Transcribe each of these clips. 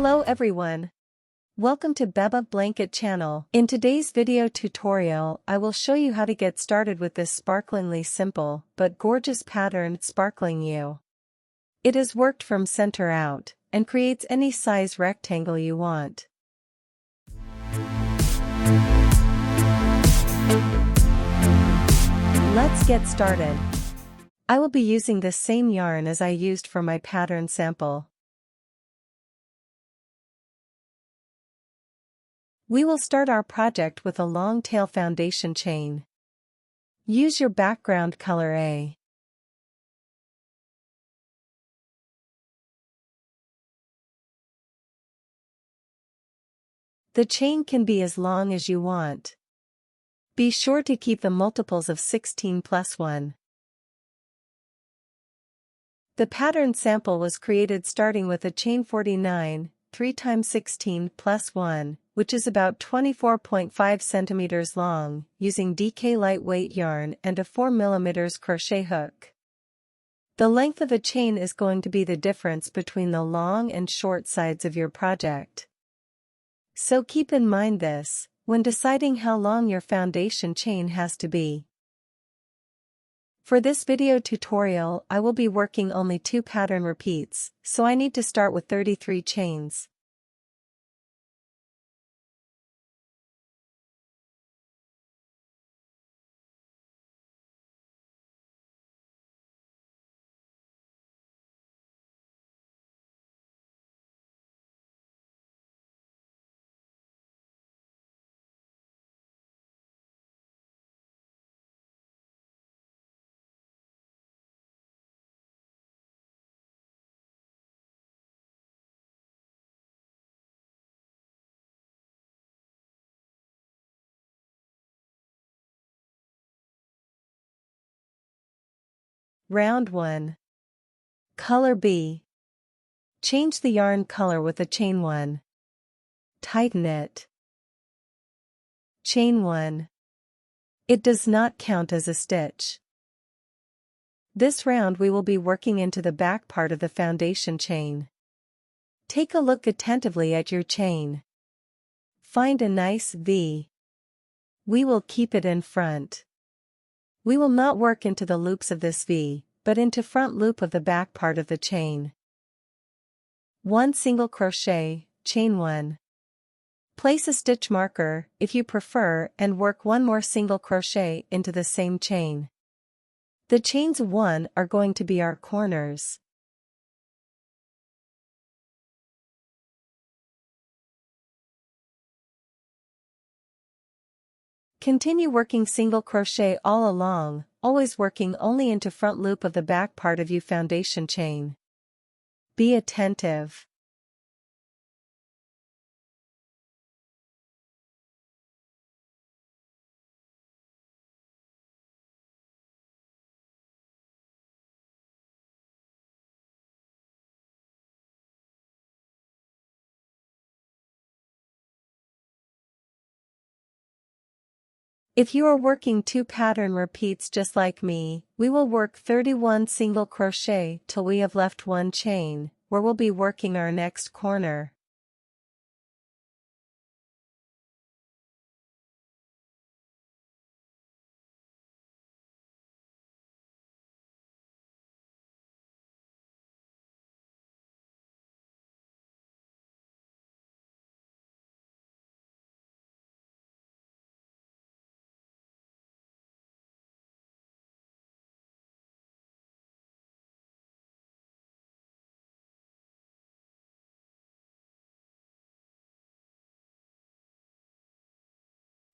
Hello everyone. Welcome to BebaBlanket channel. In today's video tutorial, I will show you how to get started with this sparklingly simple but gorgeous pattern sparkling U. It is worked from center out and creates any size rectangle you want. Let's get started. I will be using the same yarn as I used for my pattern sample. We will start our project with a long tail foundation chain. Use your background color A. The chain can be as long as you want. Be sure to keep the multiples of 16 plus 1. The pattern sample was created starting with a chain 49, 3 times 16 plus 1, which is about 24.5 centimeters long, using DK lightweight yarn and a 4 mm crochet hook. The length of a chain is going to be the difference between the long and short sides of your project. So keep in mind this when deciding how long your foundation chain has to be. For this video tutorial, I will be working only 2 pattern repeats, so I need to start with 33 chains. Round 1. Color B. Change the yarn color with a chain 1. Tighten it. Chain 1. It does not count as a stitch. This round we will be working into the back part of the foundation chain. Take a look attentively at your chain. Find a nice V. We will keep it in front. We will not work into the loops of this V, but into front loop of the back part of the chain. 1 single crochet, chain 1. Place a stitch marker, if you prefer, and work 1 more single crochet into the same chain. The chains 1 are going to be our corners. Continue working single crochet all along, always working only into front loop of the back part of your foundation chain. Be attentive. If you are working 2 pattern repeats just like me, we will work 31 single crochet till we have left 1 chain, where we'll be working our next corner.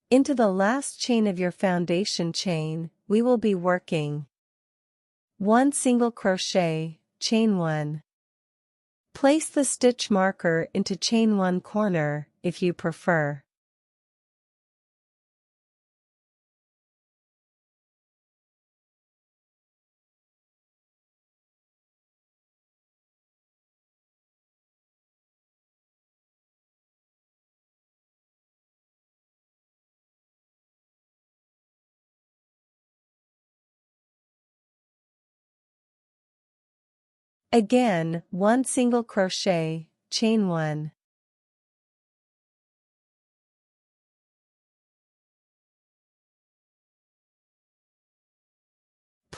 Into the last chain of your foundation chain, we will be working 1 single crochet, chain 1. Place the stitch marker into chain 1 corner, if you prefer. Again, 1 single crochet, chain 1.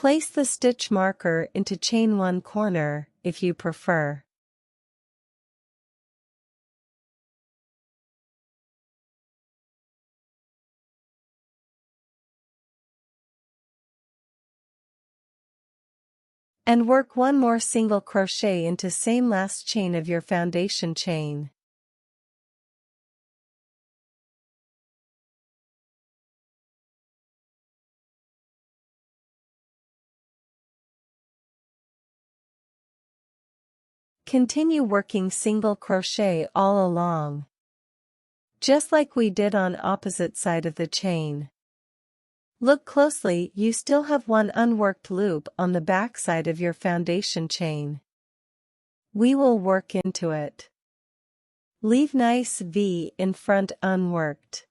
Place the stitch marker into chain 1 corner, if you prefer. And work one more single crochet into same last chain of your foundation chain. Continue working single crochet all along, just like we did on opposite side of the chain. Look closely, you still have one unworked loop on the back side of your foundation chain. We will work into it. Leave nice V in front unworked.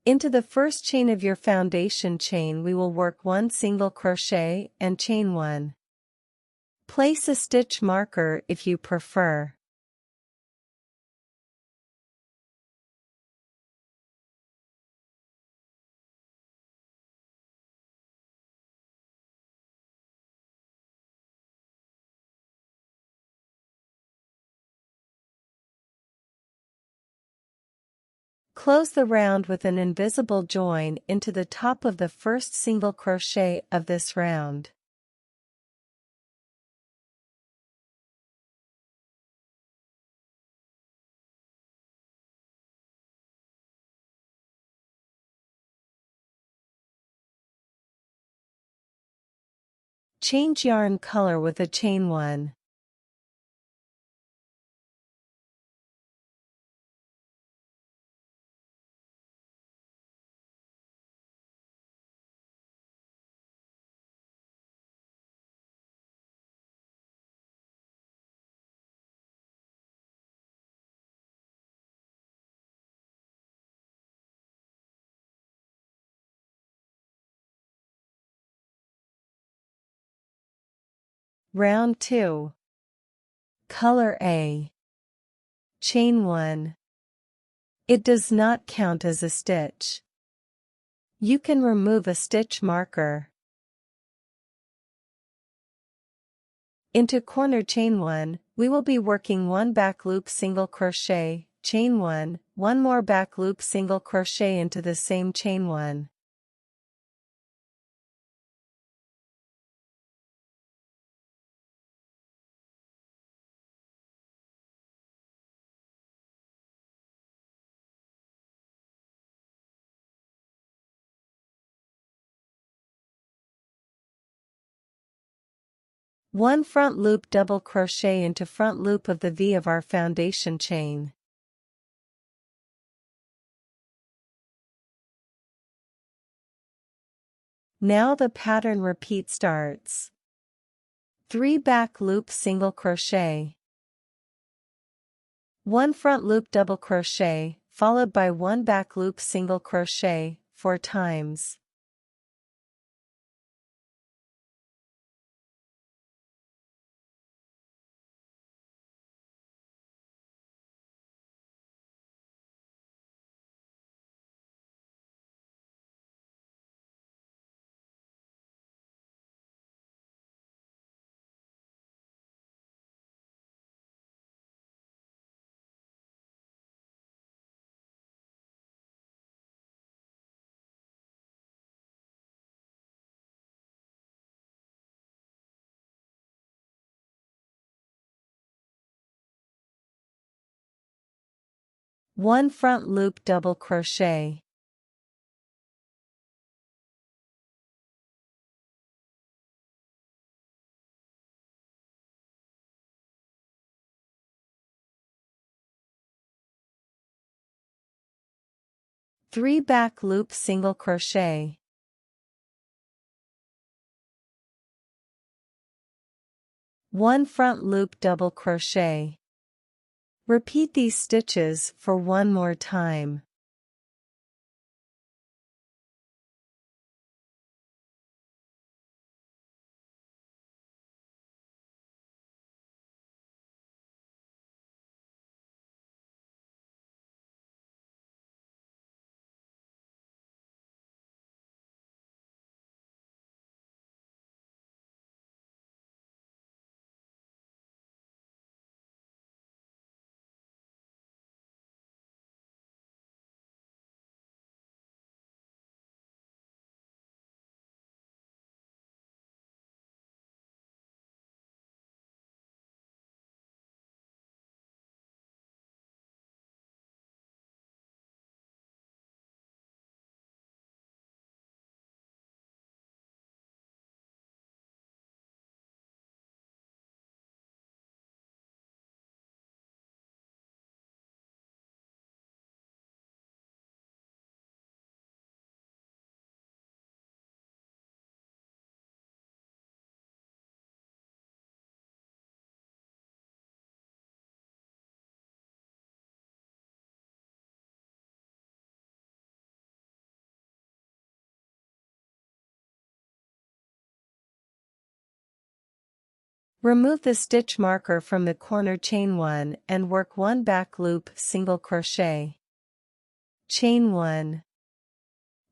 Into the first chain of your foundation chain we will work one single crochet and chain 1. Place a stitch marker if you prefer. Close the round with an invisible join into the top of the first single crochet of this round. Change yarn color with a chain 1. Round 2. Color A. Chain 1. It does not count as a stitch. You can remove a stitch marker. Into corner chain 1, we will be working one back loop single crochet, chain 1, one more back loop single crochet into the same chain 1. One front loop double crochet into front loop of the V of our foundation chain. Now the pattern repeat starts. 3 back loop single crochet. 1 front loop double crochet, followed by 1 back loop single crochet, 4 times. 1 front loop double crochet. Three back loop single crochet. 1 front loop double crochet. Repeat these stitches for one more time. Remove the stitch marker from the corner chain 1 and work 1 back loop single crochet. Chain 1.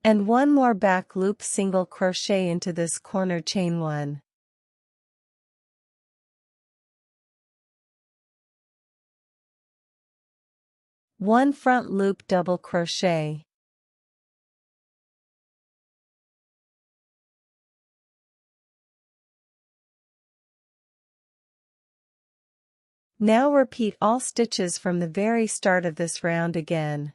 And 1 more back loop single crochet into this corner chain 1. One front loop double crochet. Now repeat all stitches from the very start of this round again.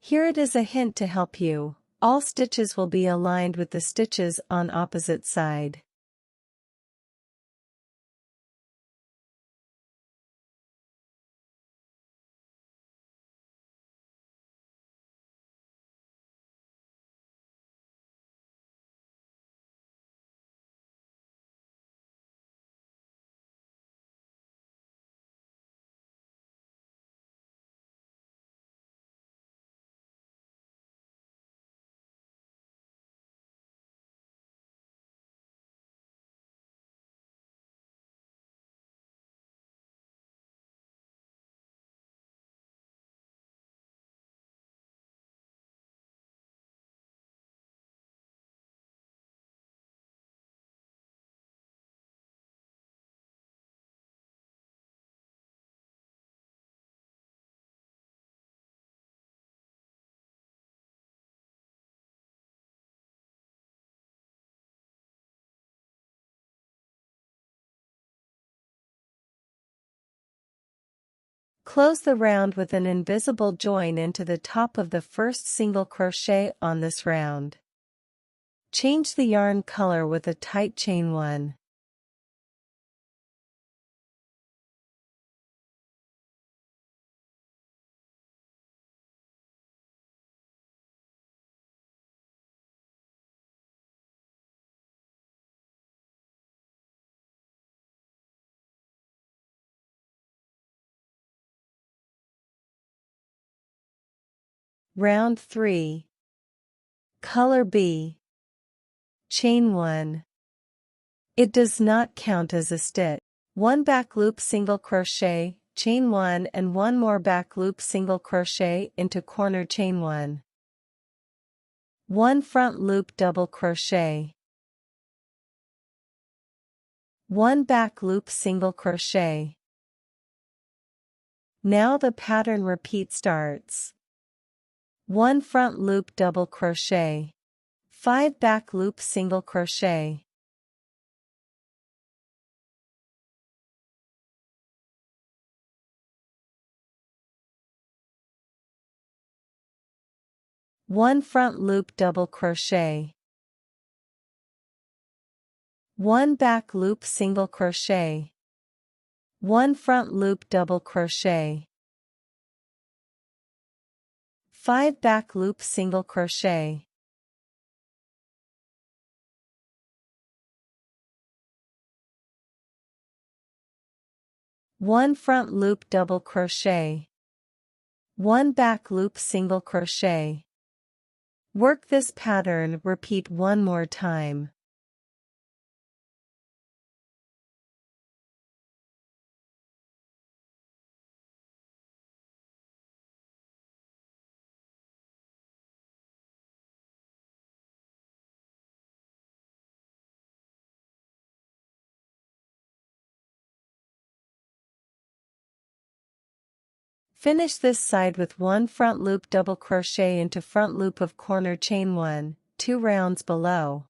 Here it is a hint to help you. All stitches will be aligned with the stitches on opposite side. Close the round with an invisible join into the top of the first single crochet on this round. Change the yarn color with a tight chain 1. Round 3. Color B. Chain 1. It does not count as a stitch. 1 back loop single crochet, chain 1 and 1 more back loop single crochet into corner chain 1. 1 front loop double crochet, 1 back loop single crochet. Now the pattern repeat starts. 1 front loop double crochet, 5 back loop single crochet. One front loop double crochet, 1 back loop single crochet, 1 front loop double crochet, 5 back loop single crochet. One front loop double crochet, 1 back loop single crochet. Work this pattern, repeat one more time. Finish this side with 1 front loop double crochet into front loop of corner chain 1, 2 rounds below.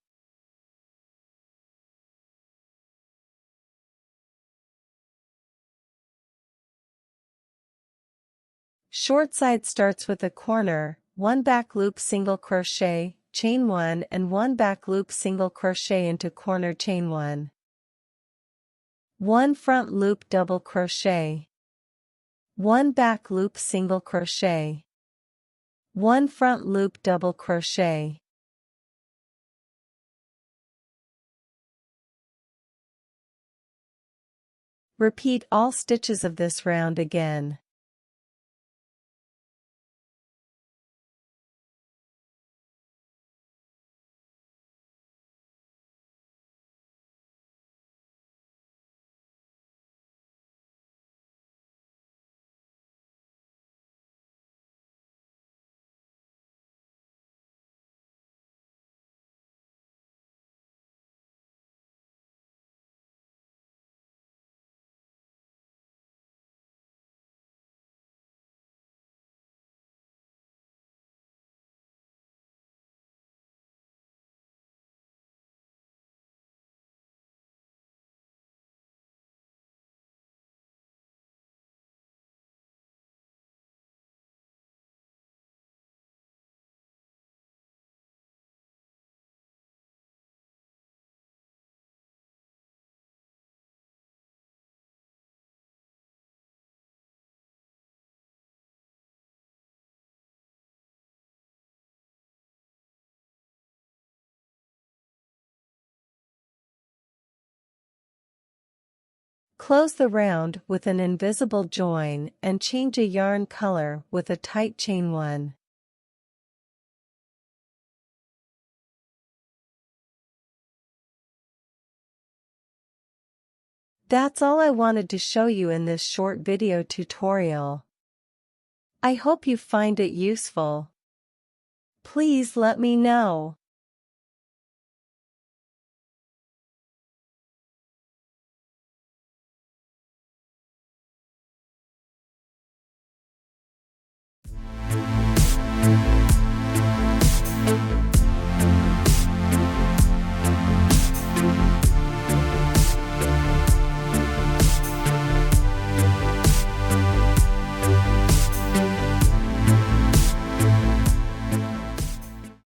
Short side starts with a corner, 1 back loop single crochet, chain 1 and 1 back loop single crochet into corner chain 1. 1 front loop double crochet, 1 back loop single crochet, 1 front loop double crochet. Repeat all stitches of this round again. Close the round with an invisible join and change a yarn color with a tight chain 1. That's all I wanted to show you in this short video tutorial. I hope you find it useful. Please let me know.